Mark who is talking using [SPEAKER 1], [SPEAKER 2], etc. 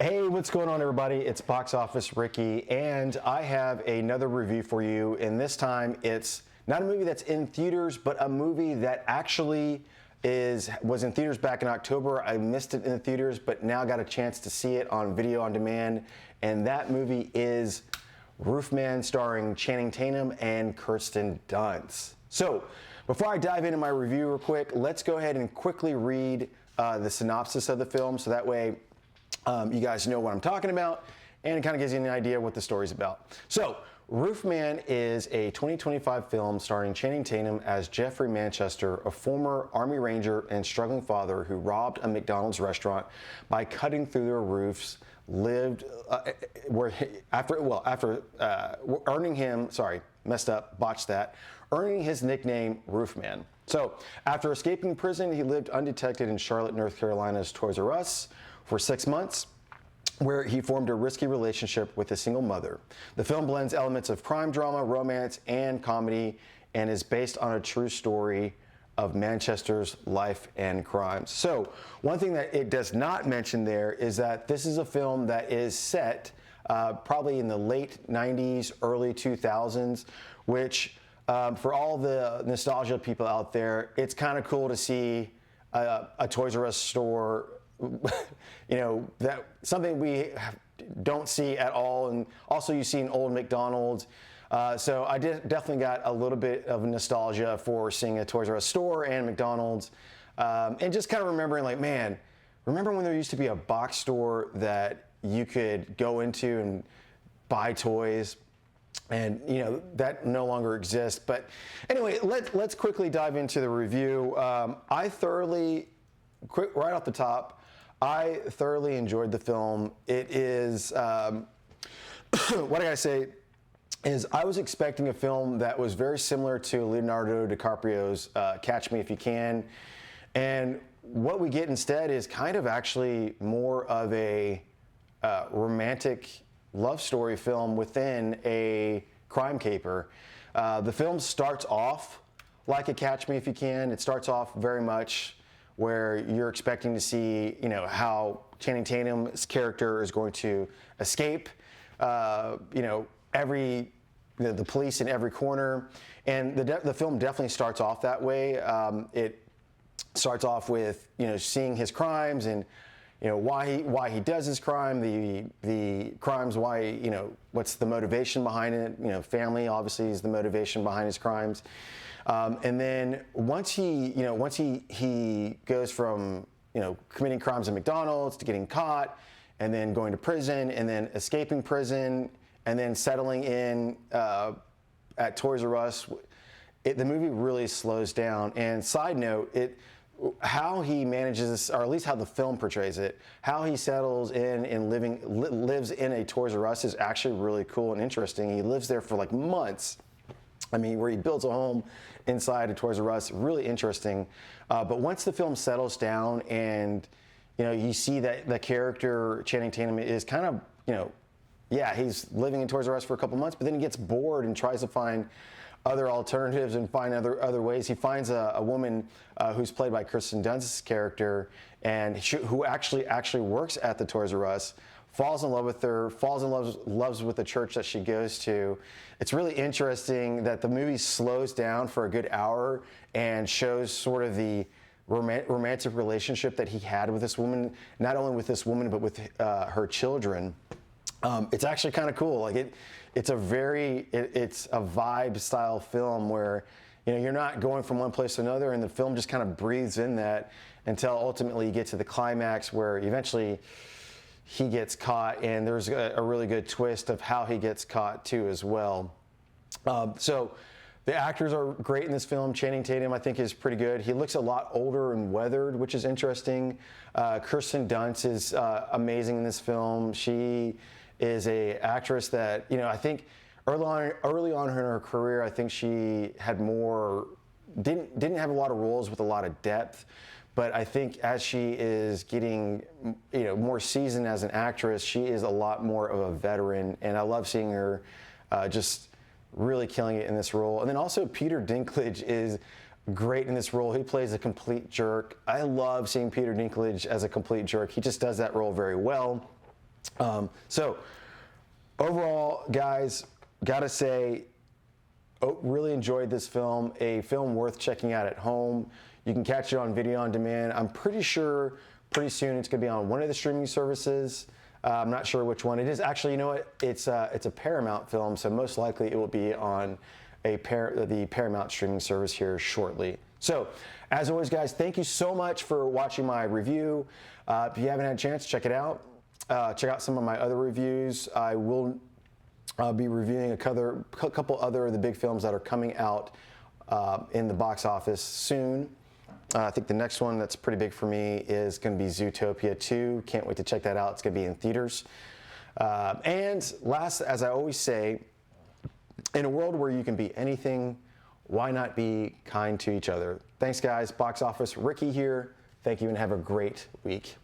[SPEAKER 1] Hey, what's going on, everybody? It's Box Office Ricky, and I have another review for you. And this time, it's not a movie that's in theaters, but a movie that actually was in theaters back in October. I missed it in the theaters, but now got a chance to see it on video on demand. And that movie is Roofman, starring Channing Tatum and Kirsten Dunst. So, before I dive into my review real quick, let's go ahead and quickly read the synopsis of the film, so that way you guys know what I'm talking about, and it kind of gives you an idea what the story's about. So, Roofman is a 2025 film starring Channing Tatum as Jeffrey Manchester, a former Army Ranger and struggling father who robbed a McDonald's restaurant by cutting through their roofs. Earning his nickname Roofman. So, after escaping prison, he lived undetected in Charlotte, North Carolina's Toys R Us for 6 months, where he formed a risky relationship with a single mother. The film blends elements of crime drama, romance, and comedy, and is based on a true story of Manchester's life and crimes. So, one thing that it does not mention there is that this is a film that is set probably in the late 90s, early 2000s, which for all the nostalgia people out there, it's kind of cool to see a Toys R Us store, you know, that something we don't see at all. And also you see an old McDonald's. So I definitely got a little bit of nostalgia for seeing a Toys R Us store and McDonald's. And just kind of remembering, like, man, remember when there used to be a box store that you could go into and buy toys? And, you know, that no longer exists. But anyway, let's quickly dive into the review. Right off the top, I thoroughly enjoyed the film. It is, what I gotta say is I was expecting a film that was very similar to Leonardo DiCaprio's Catch Me If You Can. And what we get instead is kind of actually more of a romantic love story film within a crime caper. The film starts off like a Catch Me If You Can. It starts off very much where you're expecting to see, you know, how Channing Tatum's character is going to escape, you know, the police in every corner. And the film definitely starts off that way. It starts off with, you know, seeing his crimes and, you know, why he does his crime, the crimes, why, you know, what's the motivation behind it. You know, family obviously is the motivation behind his crimes. And then once he goes from, you know, committing crimes at McDonald's to getting caught, and then going to prison, and then escaping prison, and then settling in at Toys R Us, the movie really slows down. And side note, how he manages, or at least how the film portrays it, how he settles in and lives in a Toys R Us is actually really cool and interesting. He lives there for like months. I mean, where he builds a home inside a Toys R Us, really interesting. But once the film settles down and, you know, you see that the character Channing Tatum is kind of, you know, yeah, he's living in Toys R Us for a couple months, but then he gets bored and tries to find other alternatives and find other ways. He finds a woman who's played by Kirsten Dunst's character, and who actually works at the Toys R Us, falls in love with her, loves with the church that she goes to. It's really interesting that the movie slows down for a good hour and shows sort of the romantic relationship that he had with this woman, not only with this woman, but with her children. It's actually kind of cool. Like it's a vibe style film where, you know, you're not going from one place to another, and the film just kind of breathes in that until ultimately you get to the climax where eventually he gets caught, and there's a really good twist of how he gets caught too as well. So the actors are great in this film. Channing Tatum, I think, is pretty good. He looks a lot older and weathered, which is interesting. Kirsten Dunst is amazing in this film. She is a actress that, you know, I think early on in her career, I think she had didn't have a lot of roles with a lot of depth. But I think as she is getting, you know, more seasoned as an actress, she is a lot more of a veteran, and I love seeing her just really killing it in this role. And then also Peter Dinklage is great in this role. He plays a complete jerk. I love seeing Peter Dinklage as a complete jerk. He just does that role very well. So overall, guys, gotta say, really enjoyed this film. A film worth checking out at home. You can catch it on video on demand. I'm pretty sure pretty soon it's gonna be on one of the streaming services. I'm not sure which one it is. Actually, you know what? It's a Paramount film, so most likely it will be on the Paramount streaming service here shortly. So, as always, guys, thank you so much for watching my review. If you haven't had a chance, check it out. Check out some of my other reviews. I will be reviewing a couple other of the big films that are coming out in the box office soon. I think the next one that's pretty big for me is going to be Zootopia 2. Can't wait to check that out. It's going to be in theaters. And last, as I always say, in a world where you can be anything, why not be kind to each other? Thanks, guys. Box office, Ricky here. Thank you and have a great week.